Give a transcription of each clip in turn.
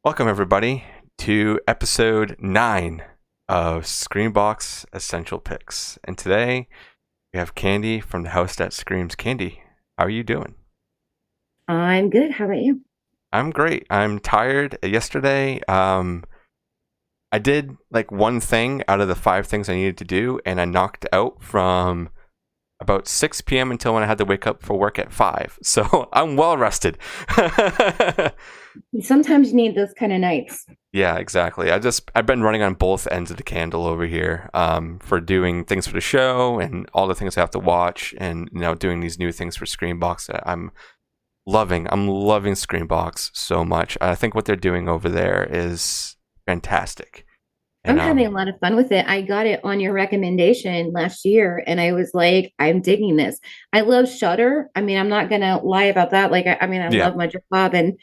Welcome, everybody, to episode 9 of Screambox Essential Picks. And today we have Candy from the house that screams. Candy, how are you doing? I'm good. How about you? I'm great. I'm tired. Yesterday, I did like one thing out of the 5 things I needed to do, and I knocked out from about 6 p.m. until when I had to wake up for work at 5. So I'm well rested. Sometimes you need those kind of nights. Yeah, exactly. I've been running on both ends of the candle over here, for doing things for the show and all the things I have to watch, and doing these new things for Screenbox that I'm loving. I'm loving Screenbox so much. I think what they're doing over there is fantastic. I'm And having a lot of fun with it. I got it on your recommendation last year, and I was like, I'm digging this. I love Shudder. I mean, I'm not gonna lie about that. I yeah, love my job, and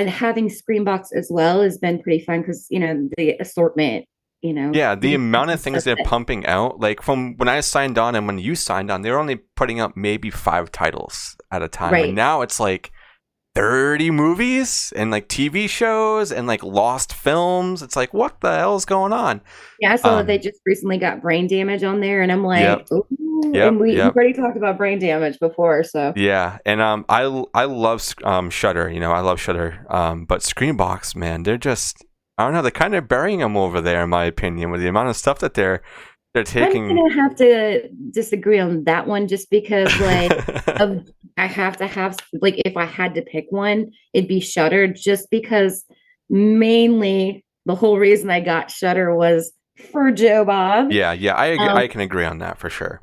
having Screenbox as well has been pretty fun because the assortment, yeah, the amount of things stuff they're that pumping out, like from when I signed on and when you signed on, they were only putting out maybe 5 titles at a time, and right. now it's like 30 movies and like TV shows and like lost films. It's like, what the hell is going on? Yeah, I saw that they Um, just recently got brain damage on there, and I'm like, yep, ooh, and yep, we've yep. already talked about brain damage before, so. Yeah, and I love Shutter. I love Shutter. But Screenbox, man, they're just, I don't know, they're kind of burying them over there, in my opinion, with the amount of stuff that they're I'm taking. gonna have to disagree on that one just because of I have to have if I had to pick one, it'd be Shutter just because mainly the whole reason I got Shutter was for Joe Bob. Yeah, yeah, I Um can agree on that for sure.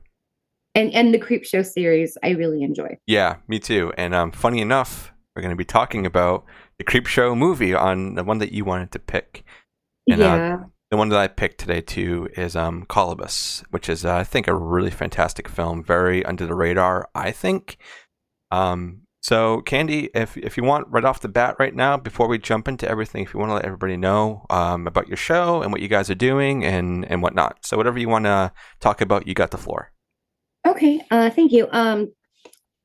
and the Creepshow series I really enjoy. Yeah, me too. And funny enough, we're going to be talking about the Creepshow movie on the one that you wanted to pick. And Yeah. the one that I picked today too is Kolobos, which is I think a really fantastic film, very under the radar, I think. So Candy, if you want right off the bat right now, before we jump into everything, if you want to let everybody know about your show and what you guys are doing and whatnot, so whatever you want to talk about, you got the floor. Okay, thank you.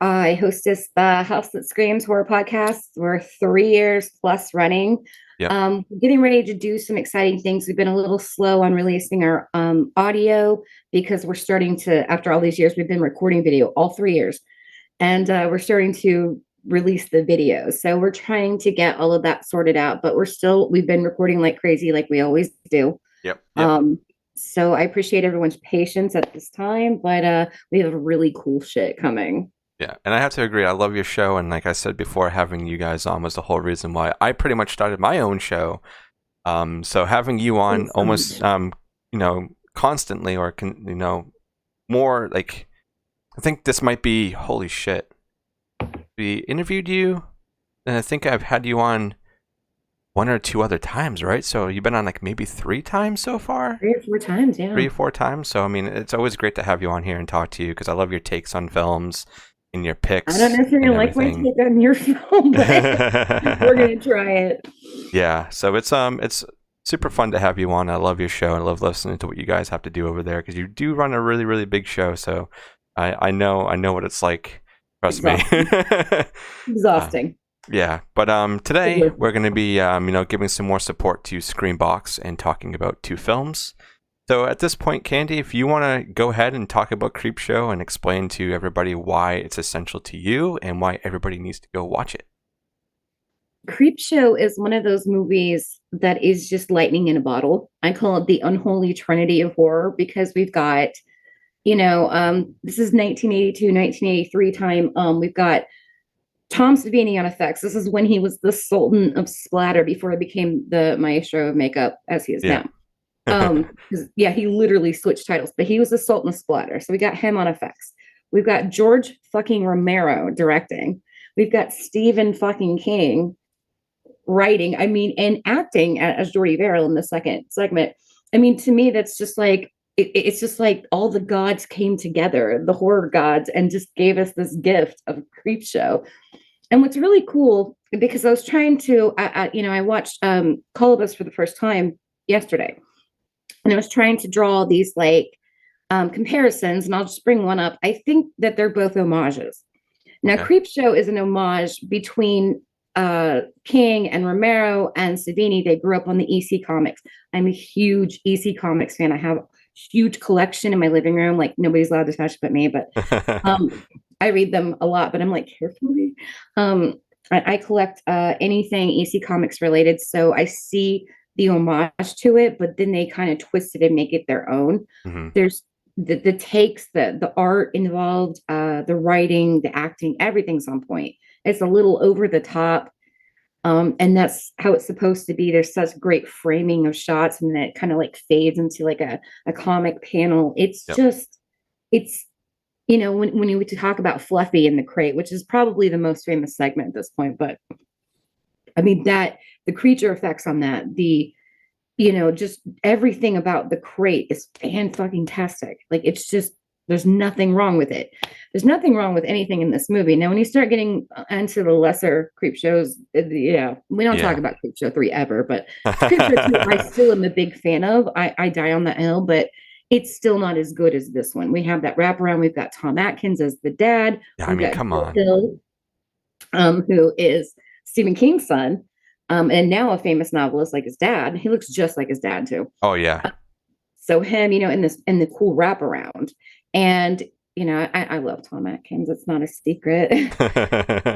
I hostess the House That Screams horror podcast. We're 3 years plus running. Yep. Getting ready to do some exciting things. We've been a little slow on releasing our audio because we're starting to, after all these years, we've been recording video all 3 years, and we're starting to release the videos. So we're trying to get all of that sorted out, but we've been recording like crazy, like we always do. Yep. Yep. Um, so I appreciate everyone's patience at this time, but we have really cool shit coming. Yeah, and I have to agree. I love your show, and like I said before, having you guys on was the whole reason why I pretty much started my own show. So having you on Thanks so almost, much. constantly, or more like, I think this might be holy shit. We interviewed you, and I think I've had you on one or two other times, right? So you've been on like maybe 3 times so far, 3 or 4 times, yeah. 3 or 4 times. So I mean, it's always great to have you on here and talk to you because I love your takes on films and your I don't picks necessarily and like my everything. take on your film, but we're gonna try it. Yeah, so it's super fun to have you on. I love your show. I love listening to what you guys have to do over there because you do run a really really big show. So I know what it's like. Trust me. Exhausting. uh, Exhausting. yeah, but But today worth we're it. going to be giving some more support to Screenbox and talking about 2 films. So at this point, Candy, if you want to go ahead and talk about Creepshow and explain to everybody why it's essential to you and why everybody needs to go watch it. Creepshow is one of those movies that is just lightning in a bottle. I call it the unholy trinity of horror because we've got, this is 1982, 1983 time. We've got Tom Savini on effects. This is when he was the Sultan of Splatter before he became the Maestro of Makeup as he is Yeah. now. Yeah, he literally switched titles, but he was the Sultan of Splatter. So we got him on effects. We've got George fucking Romero directing. We've got Stephen fucking King writing. I mean, and acting as Jordy Verrill in the second segment. I mean, to me, that's just like it's just like all the gods came together, the horror gods, and just gave us this gift of Creepshow. And what's really cool, because I was trying to, I watched Colobus for the first time yesterday, and I was trying to draw these comparisons, and I'll just bring one up. I think that they're both homages. Now, Okay. Creepshow is an homage between. King and Romero and Savini, they grew up on the EC comics. I'm a huge EC comics fan. I have a huge collection in my living room. Like nobody's allowed to touch but me, but I read them a lot, but I'm like carefully. I collect anything EC comics related. So I see the homage to it, but then they kind of twist it and make it their own. Hmm. There's the takes, the art involved, the writing, the acting, everything's on point. It's a little over the top. And that's how it's supposed to be. There's such great framing of shots, and then it kind of like fades into like a comic panel. It's Yep. just, it's, when you talk about Fluffy in the crate, which is probably the most famous segment at this point, but I mean, that the creature effects on that, just everything about the crate is fan fucking tastic. Like it's just there's nothing wrong with it. There's nothing wrong with anything in this movie. Now, when you start getting into the lesser creep shows, yeah, we don't talk Yeah. about Creep Show 3 ever, but Creep Show 2, I still am a big fan of. I die on that hill, but it's still not as good as this one. We have that wraparound. We've got Tom Atkins as the dad. Yeah, I We've mean, got come Joe on. Hill, who is Stephen King's son, and now a famous novelist like his dad. He looks just like his dad too. Oh yeah. So him, in the cool wraparound, and I love Tom Atkins. It's not a secret,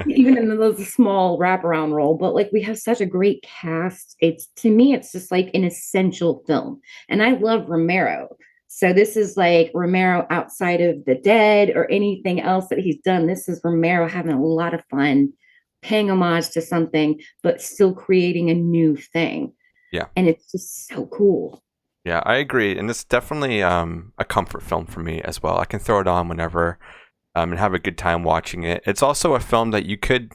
even in those small wraparound role. But like we have such a great cast. It's to me, it's just like an essential film, and I love Romero. So this is like Romero outside of The Dead or anything else that he's done. This is Romero having a lot of fun, paying homage to something, but still creating a new thing. Yeah. And it's just so cool. Yeah, I agree, and it's definitely a comfort film for me as well. I can throw it on whenever, and have a good time watching it. It's also a film that you could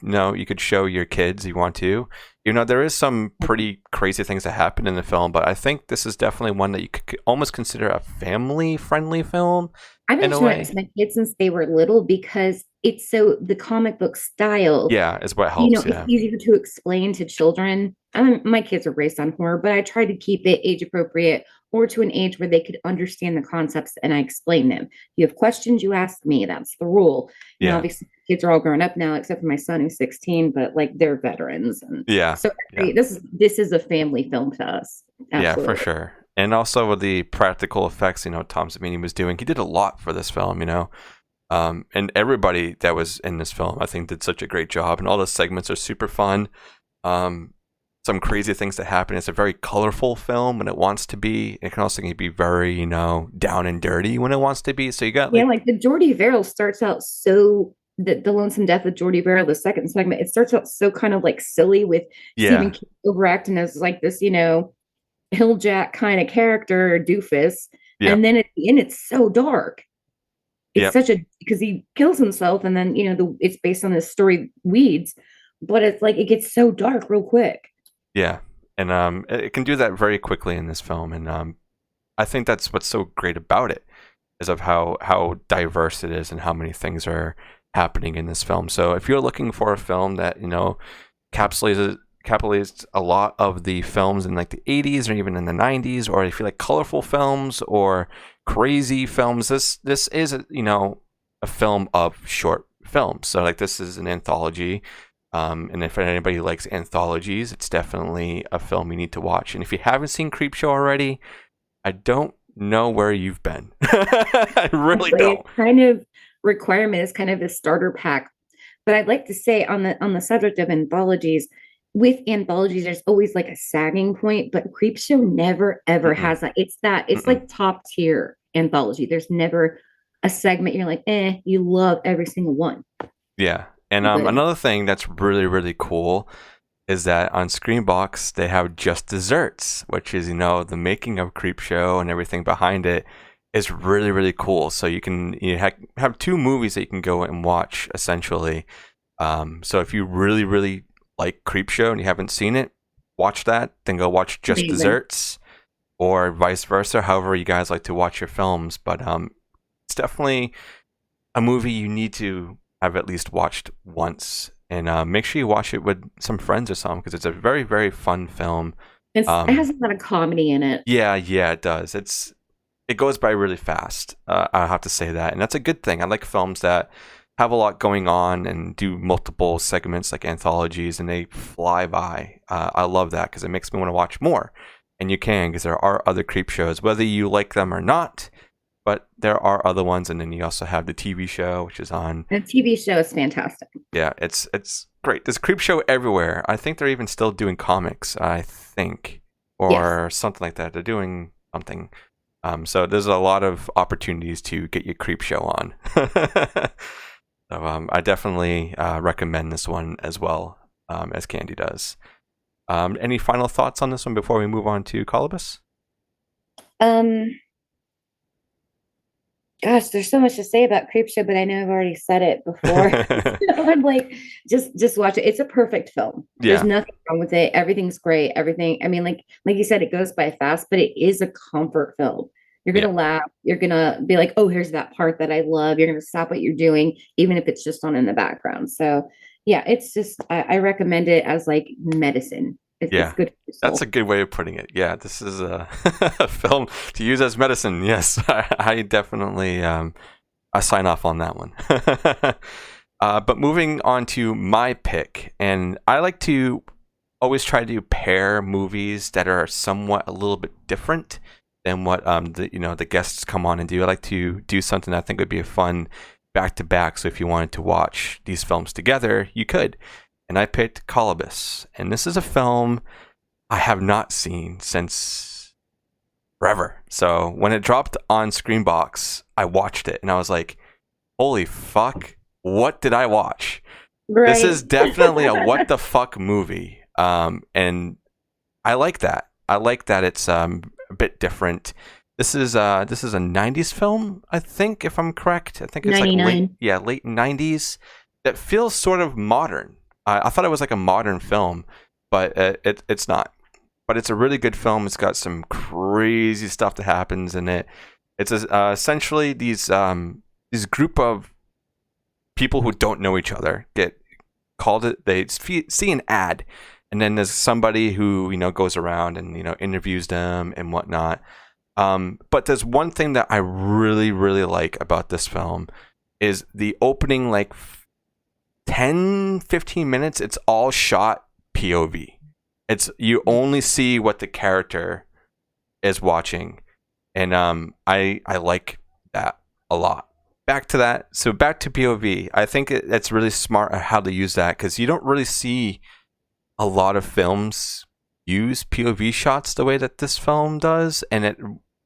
show your kids if you want to. There is some pretty crazy things that happen in the film, but I think this is definitely one that you could almost consider a family-friendly film I've been in a showing it to way. my kids since they were little because it's so the comic book style, Yeah, is what helps. it's Yeah, easier to explain to children. I mean, my kids are raised on horror, but I try to keep it age appropriate or to an age where they could understand the concepts and I explain them. You have questions, you ask me. That's the rule. Now, yeah, obviously, kids are all grown up now, except for my son who's 16, but like they're veterans. And yeah, so yeah. this is a family film to us. Yeah, for Absolutely. sure. And also with the practical effects, Tom Savini was doing, he did a lot for this film, and everybody that was in this film, I think, did such a great job. And all the segments are super fun. Some crazy things that happen. It's a very colorful film when it wants to be. It can also be very, down and dirty when it wants to be. So you got Yeah, like the Jordy Verrill starts out so the Lonesome Death of Jordy Verrill, the second segment, it starts out so kind of like silly with Stephen yeah, King overacting as like this, Hilljack kind of character doofus. yep, And then at the end, it's so dark. It's yep, such a because he kills himself, and then it's based on this story Weeds, but it's like it gets so dark real quick. yeah. And it can do that very quickly in this film. And I think that's what's so great about it, is of how diverse it is and how many things are happening in this film. So if you're looking for a film that encapsulates a lot of the films in like the 80s or even in the 90s, or if you like colorful films or crazy films, this is a film of short films. So like this is an anthology. And if anybody likes anthologies, it's definitely a film you need to watch. And if you haven't seen Creepshow already, I don't know where you've been. I really don't. It's kind of requirement is kind of a starter pack. But I'd like to say on the subject of anthologies, with anthologies, there's always like a sagging point, but Creepshow never ever Mm-mm, has that. It's mm-mm. like top tier anthology. There's never a segment you're like, you love every single one. Yeah. And Good. another thing that's really, really cool is that on Screambox, they have Just Desserts, which is, the making of Creepshow and everything behind it is really, really cool. So you can have two movies that you can go and watch, essentially. So if you really, really like Creepshow and you haven't seen it, watch that, then go watch Just Amazing. Desserts, or vice versa, however you guys like to watch your films. But it's definitely a movie you need to have at least watched once, and make sure you watch it with some friends or something, because it's a very, very fun film. It has a lot of comedy in it. Yeah, it does. It goes by really fast. I have to say that, and that's a good thing. I like films that have a lot going on and do multiple segments like anthologies, and they fly by. I love that because it makes me want to watch more. And you can, because there are other creep shows, whether you like them or not. But there are other ones, and then you also have the TV show, which is on. The TV show is fantastic. Yeah, it's great. There's creep show everywhere. I think they're even still doing comics. I think, or something like that. They're doing something. So there's a lot of opportunities to get your creep show on. So I definitely recommend this one as well, as Candy does. Any final thoughts on this one before we move on to Kolobos? Gosh, there's so much to say about Creepshow, but I know I've already said it before. So I'm like, just watch it. It's a perfect film. Yeah. There's nothing wrong with it. Everything's great. Everything. I mean, like you said, it goes by fast, but it is a comfort film. You're gonna laugh. You're gonna be like, oh, here's that part that I love. You're gonna stop what you're doing, even if it's just on in the background. So yeah, it's just I recommend it as like medicine. It's good for your soul. That's a good way of putting it. Yeah, this is a, a film to use as medicine. Yes, I definitely I sign off on that one. But moving on to my pick, and I like to always try to pair movies that are somewhat a little bit different than what the guests come on and do. I like to do something I think would be a fun back to back. So if you wanted to watch these films together, you could. And I picked Kolobos, and this is a film I have not seen since forever. So when it dropped on Screambox, I watched it, and I was like, "Holy fuck! What did I watch?" Right. This is definitely a what the fuck movie, and I like that. I like that it's a bit different. This is a '90s film, I think, if I'm correct. I think it's 99. Like late '90s. That feels sort of modern. I thought it was like a modern film, but it's not. But it's a really good film. It's got some crazy stuff that happens in it. It's essentially these group of people who don't know each other get called it. They see an ad, and then there's somebody who goes around and interviews them and whatnot. But there's one thing that I really, really like about this film is the opening 10-15 minutes. It's all shot POV. It's you only see what the character is watching, and I like that a lot. Back to that. So back to POV. I think it's really smart how to use that, because you don't really see a lot of films use POV shots the way that this film does, and it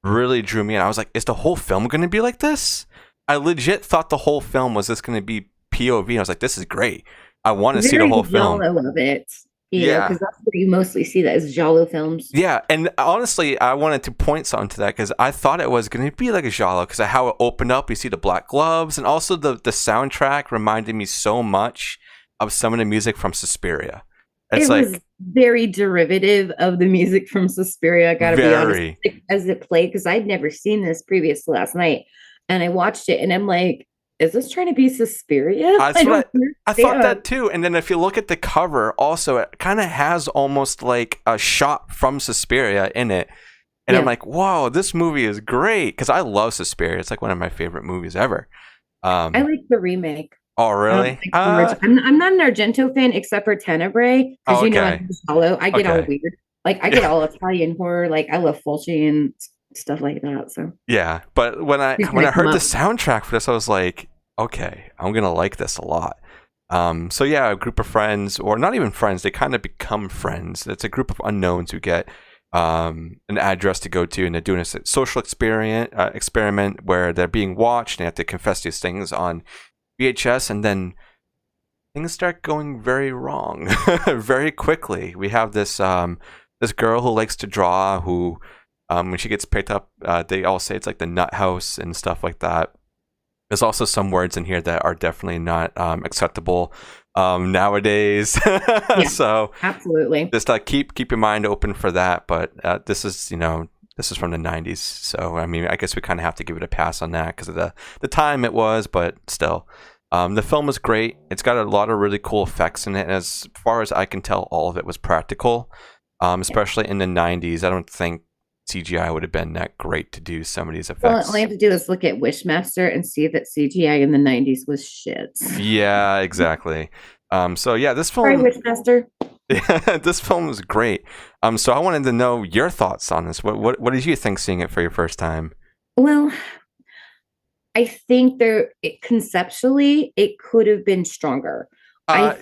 really drew me in. I was like, is the whole film going to be like this? I legit thought the whole film was just going to be POV. I was like, this is great. I want to see the whole film. I love it. Because that's where you mostly see that is giallo films. Yeah, and honestly, I wanted to point something to that, because I thought it was going to be like a giallo, because of how it opened up. You see the black gloves, and also the soundtrack reminded me so much of some of the music from Suspiria. It was very derivative of the music from Suspiria. I gotta be honest, as it played, because I'd never seen this previous to last night, and I watched it, and I'm like, is this trying to be Suspiria? I thought that too. And then if you look at the cover, also it kind of has almost like a shot from Suspiria in it. And I'm like, whoa, this movie is great, because I love Suspiria. It's like one of my favorite movies ever. I like the remake. Oh, really? I'm not an Argento fan except for Tenebrae, because I'm Giallo. I get all weird. Like I get all Italian horror. Like I love Fulci and stuff like that. So yeah, but when I heard the soundtrack for this, I was like, okay, I'm gonna like this a lot. So yeah, a group of friends, or not even friends, they kind of become friends. It's a group of unknowns who get an address to go to, and they're doing a social experiment where they're being watched, and they have to confess these things on VHS, and then things start going very wrong very quickly. We have this this girl who likes to draw, who when she gets picked up, they all say it's like the nut house and stuff like that. There's also some words in here that are definitely not acceptable nowadays. So absolutely, just keep your mind open for that. But this is this is from the 90s, so I mean, I guess we kind of have to give it a pass on that because of the time it was. But still, the film is great. It's got a lot of really cool effects in it, and as far as I can tell, all of it was practical. Especially in the 90s, I don't think CGI would have been that great to do some of these Well, effects. all you have to do is look at Wishmaster and see that CGI in the 90s was shit. Yeah, exactly. So yeah, this Sorry, film, Wishmaster. this film was great. So I wanted to know your thoughts on this. What did you think seeing it for your first time? Well, I think conceptually it could have been stronger. I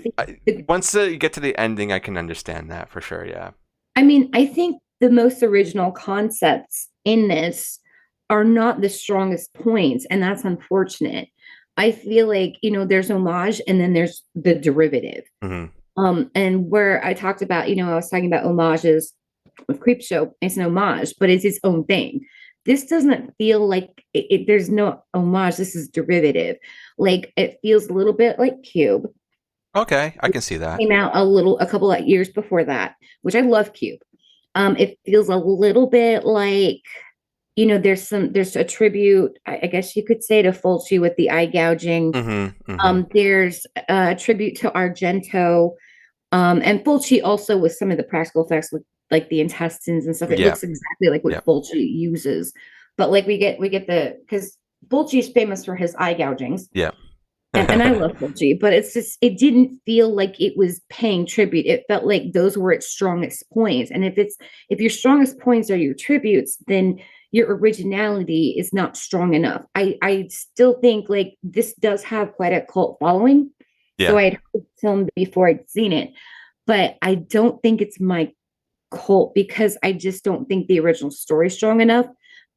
think Once you get to the ending, I can understand that for sure. Yeah. I mean, I think the most original concepts in this are not the strongest points, and that's unfortunate. I feel like, there's homage and then there's the derivative. Hmm. And where I talked about, I was talking about homages with Creepshow, it's an homage, but it's its own thing. This doesn't feel like there's no homage. This is derivative. Like it feels a little bit like Cube. Okay, I can see that. Came out a couple of years before that, which I love Cube. It feels a little bit like, there's a tribute, I guess you could say, to Fulci with the eye gouging. There's a tribute to Argento, and Fulci also with some of the practical effects with like the intestines and stuff. It looks exactly like what Fulci uses, but like we get because Fulci is famous for his eye gougings. Yeah. And I love Fulci, but it didn't feel like it was paying tribute. It felt like those were its strongest points. And if your strongest points are your tributes, then your originality is not strong enough. I still think like this does have quite a cult following. Yeah. So I'd heard the film before I'd seen it, but I don't think it's my cult because I just don't think the original story is strong enough.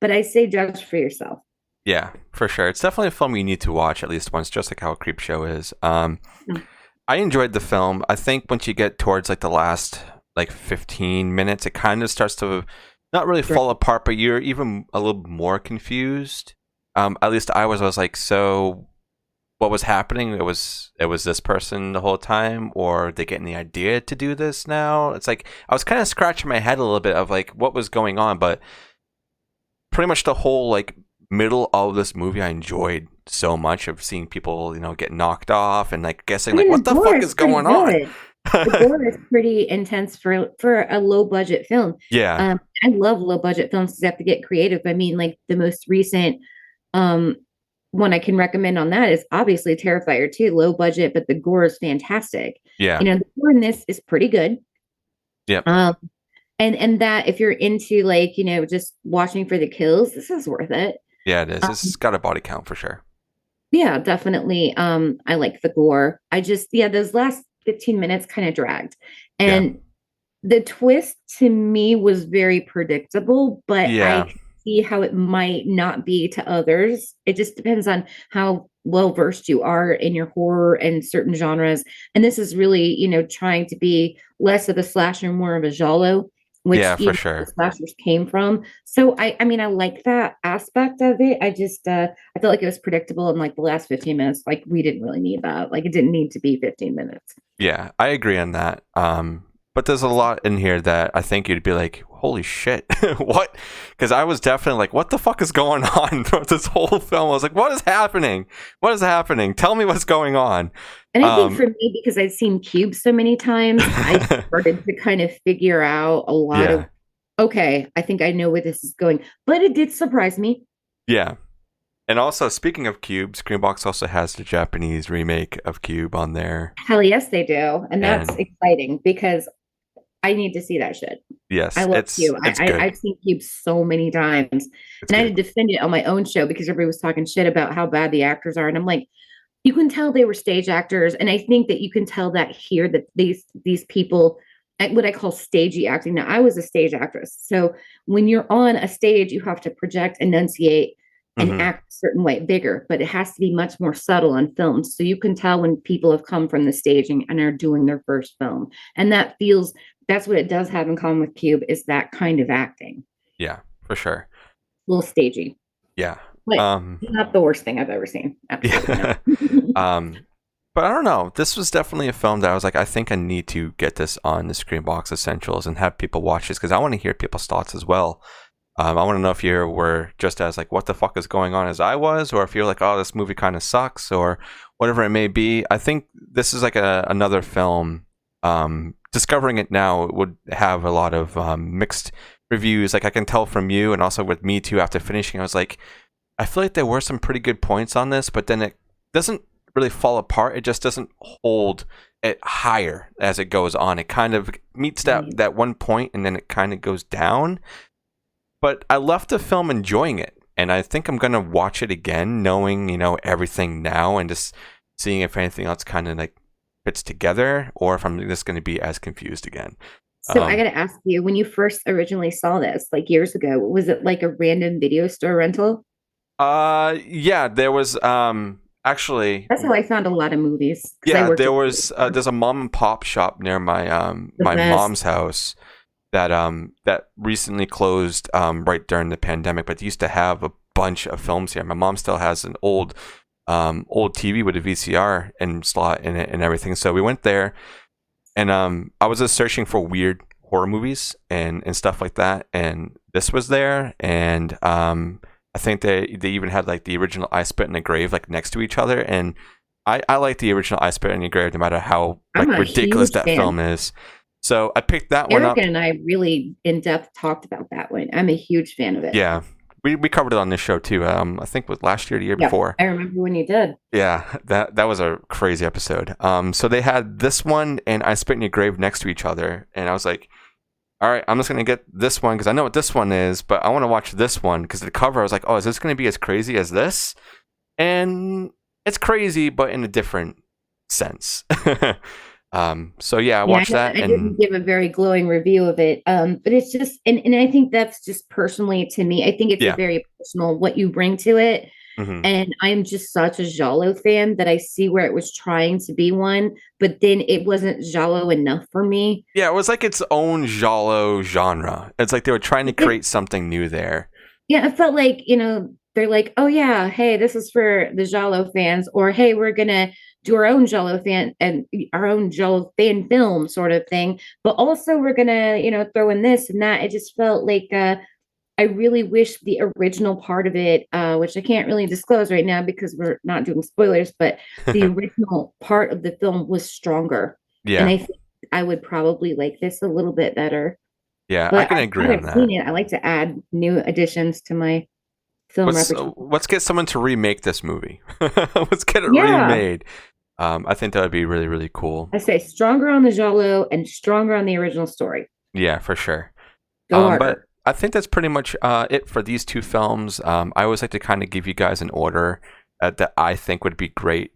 But I say judge for yourself. Yeah, for sure. It's definitely a film you need to watch at least once, just like how Creepshow is. I enjoyed the film. I think once you get towards like the last like 15 minutes, it kind of starts to not really fall apart, but you're even a little more confused. At least I was like, so what was happening? It was this person the whole time, or are they getting the idea to do this now? It's like I was kind of scratching my head a little bit of like what was going on, but pretty much the whole like middle of this movie I enjoyed so much of seeing people, get knocked off and like guessing like what the fuck is going on. The gore is pretty intense for a low budget film. Yeah. I love low budget films because they have to get creative. I mean, like the most recent one I can recommend on that is obviously Terrifier 2, low budget, but the gore is fantastic. Yeah. The gore in this is pretty good. Yeah. And that if you're into like, just watching for the kills, this is worth it. Yeah, it is. It's got a body count for sure. Yeah, definitely. I like the gore. Those last 15 minutes kind of dragged. And the twist to me was very predictable, but I see how it might not be to others. It just depends on how well versed you are in your horror and certain genres. And this is really, trying to be less of a slasher, more of a giallo, which for sure slashers came from. So I mean, I like that aspect of it. I just I felt like it was predictable in like the last 15 minutes. Like we didn't really need that. Like it didn't need to be 15 minutes. Yeah, I agree on that. But there's a lot in here that I think you'd be like, holy shit, what? Because I was definitely like, what the fuck is going on throughout this whole film? I was like, what is happening? What is happening? Tell me what's going on. And I think for me, because I've seen Cube so many times, I started to kind of figure out a lot of, okay, I think I know where this is going. But it did surprise me. Yeah. And also, speaking of Cube, Screambox also has the Japanese remake of Cube on there. Hell yes, they do. And that's exciting because I need to see that shit. Yes, I love Cube. I've seen Cube so many times. I had to defend it on my own show because everybody was talking shit about how bad the actors are. And I'm like, you can tell they were stage actors. And I think that you can tell that here, that these people, what I call stagey acting. Now, I was a stage actress. So when you're on a stage, you have to project, enunciate, and act a certain way, bigger, but it has to be much more subtle on film. So you can tell when people have come from the staging and are doing their first film. And that's what it does have in common with Cube, is that kind of acting. Yeah, for sure. A little stagey. Yeah. But not the worst thing I've ever seen. Absolutely not. But I don't know. This was definitely a film that I was like, I think I need to get this on the Screambox Essentials and have people watch this because I want to hear people's thoughts as well. I want to know if you were just as like, what the fuck is going on as I was, or if you're like, oh, this movie kind of sucks, or whatever it may be. I think this is like another film. Discovering it now would have a lot of mixed reviews, like I can tell from you and also with me too after finishing, I was like, I feel like there were some pretty good points on this, but then it doesn't really fall apart. It just doesn't hold it higher as it goes on. It kind of meets that one point and then it kind of goes down. But I left the film enjoying it. And I think I'm going to watch it again, knowing, everything now and just seeing if anything else kind of like fits together or if I'm just going to be as confused again. So I got to ask you, when you first originally saw this, like years ago, was it like a random video store rental? Yeah, there was actually. That's how I found a lot of movies. Yeah, there was. There's a mom and pop shop near my my mom's house that recently closed right during the pandemic, but used to have a bunch of films here. My mom still has an old TV with a VCR and slot in it and everything. So we went there, and I was just searching for weird horror movies and stuff like that, and this was there, and I think they even had like the original I Spit in the Grave like next to each other, and I like the original I Spit in the Grave no matter how like ridiculous that film is. So I picked that one up. Eric and I really in depth talked about that one. I'm a huge fan of it. Yeah. We covered it on this show too. I think it was last year, the year before. I remember when you did. Yeah, that was a crazy episode. So they had this one and I Spit in Your Grave next to each other, and I was like, all right, I'm just gonna get this one because I know what this one is, but I want to watch this one because the cover. I was like, oh, is this gonna be as crazy as this? And it's crazy, but in a different sense. So yeah, I watched that. I didn't give a very glowing review of it. But it's just, and I think that's just personally to me, I think it's a very personal what you bring to it. Mm-hmm. And I'm just such a giallo fan that I see where it was trying to be one, but then it wasn't giallo enough for me. Yeah, it was like its own giallo genre. It's like they were trying to create something new there. Yeah, I felt like, they're like, oh yeah, hey, this is for the giallo fans, or hey, we're gonna do our own giallo fan and our own giallo fan film sort of thing, but also we're gonna throw in this and that. It just felt like I really wish the original part of it, which I can't really disclose right now because we're not doing spoilers, but the original part of the film was stronger. Yeah, and I think I would probably like this a little bit better. Yeah, but I can agree on that. I like to add new additions to my film repertoire. Let's get someone to remake this movie. Let's get it remade. I think that would be really, really cool. I say stronger on the giallo and stronger on the original story. Yeah, for sure. Go harder. But I think that's pretty much it for these two films. I always like to kind of give you guys an order that I think would be great.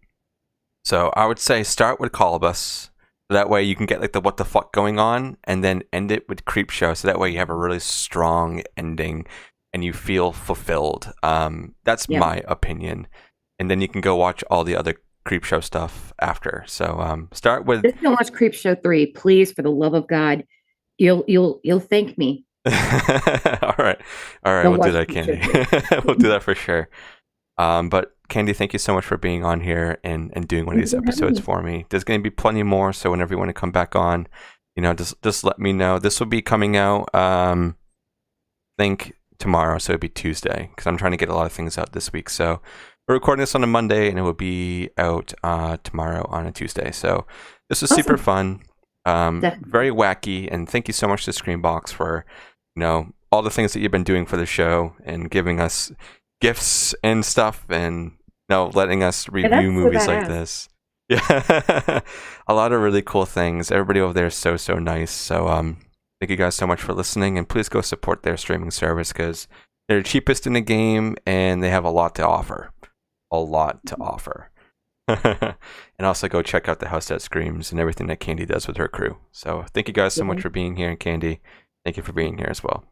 So I would say start with Kolobos. That way you can get like the what the fuck going on, and then end it with Creepshow. So that way you have a really strong ending and you feel fulfilled. That's my opinion. And then you can go watch all the other Creepshow stuff after. So start with. Just don't watch Creepshow 3, please, for the love of God. You'll thank me. All right, we'll do that, Candy. We'll do that for sure. But Candy, thank you so much for being on here and doing one of these episodes for me. There's going to be plenty more, so whenever you want to come back on, just let me know. This will be coming out, I think tomorrow, so it'll be Tuesday, because I'm trying to get a lot of things out this week. So we're recording this on a Monday, and it will be out tomorrow on a Tuesday. So this was super fun, very wacky, and thank you so much to Screambox for all the things that you've been doing for the show and giving us gifts and stuff, and letting us review movies like this. Yeah, a lot of really cool things. Everybody over there is so nice. So thank you guys so much for listening, and please go support their streaming service because they're the cheapest in the game and they have a lot to offer. And also go check out the House That Screams and everything that Candy does with her crew. So thank you guys so much for being here, and Candy, thank you for being here as well.